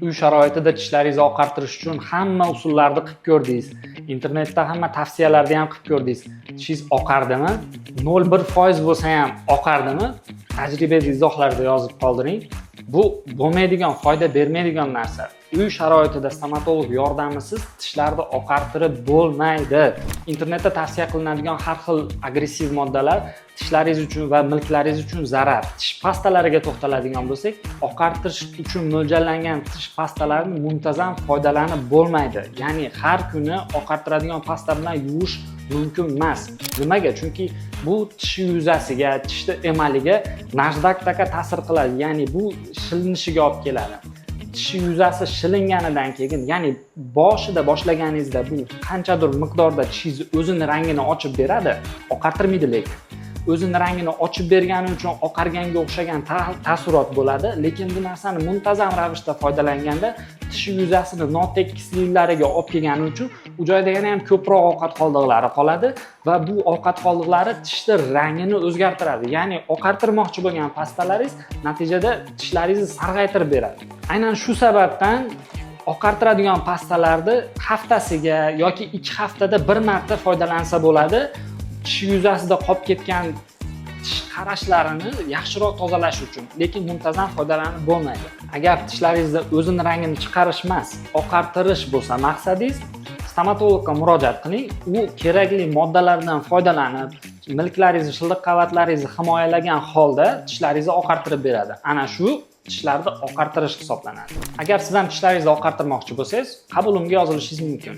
Uy sharoitida tishlaringizni oqartirish uchun hamma usullarni qilib ko'rdingiz. Internetda hamma tavsiyalarni ham qilib ko'rdingiz. Tishingiz oqardimi? 0,1% bo'lsa ham oqardimi? Tajribangizni izohlarda yozib qoldiring. Bu bo'lmaydigan, foyda bermaydigan narsa. Uy sharoitida stomatolog yordamisiz tishlarni oqartirib bo'lmaydi. Internetda tavsiya qilinadigan har xil agressiv moddalar tishlaringiz uchun va milklaringiz uchun zarar. Tish pastalariga to'xtaladigan bo'lsak, oqartirish uchun mo'ljallangan tish pastalarini muntazam foydalanib bo'lmaydi. Ya'ni har kuni oqartiradigan pasta bilan yuvish mumkin emas. Nimaga? Chunki bu tish yuzasiga, tishni emaliga najdaqdaka ta'sir qiladi. Ya'ni bu shilinishiga olib keladi. Tish yuzasi shilinganidan keyin, ya'ni boshlaganingizda bu qanchadir miqdorda tishingiz o'zini rangini ochib beradi, oqartirmaydi lekin. O'zini rangini ochib bergani uchun oqarganga o'xshagan taassurot bo'ladi, lekin bu narsani muntazam ravishda foydalanganda tish yuzasini notekisliklariga olib kelgani uchun u joyda yana ham ko'proq ovqat qoldiqlari qoladi va bu ovqat qoldiqlari tishni rangini o'zgartiradi. Ya'ni oqartirmoqchi bo'lgan pastalaringiz natijada tishlaringizni sarg'aytirib beradi. Aynan shu sababdan oqartiradigan pastalarni haftasiga yoki 2 haftada bir marta foydalansa bo'ladi. Tish yuzasida qolib ketgan tish qarashlarini yaxshiroq tozalash uchun, lekin muntazam foydalanib bo'lmaydi. Agar tishlaringizda o'zini rangini chiqarish emas, oqartirish bo'lsa maqsadingiz, stomatologga murojaat qiling. U kerakli moddalardan foydalanib, milklaringizni, shildiq qavatlaringizni himoyalagan holda tishlaringizni oqartirib beradi. Ana shu tishlarni oqartirish hisoblanadi. Agar siz ham tishlaringizni oqartirmoqchi bo'lsangiz, qabulimga yozilishingiz mumkin.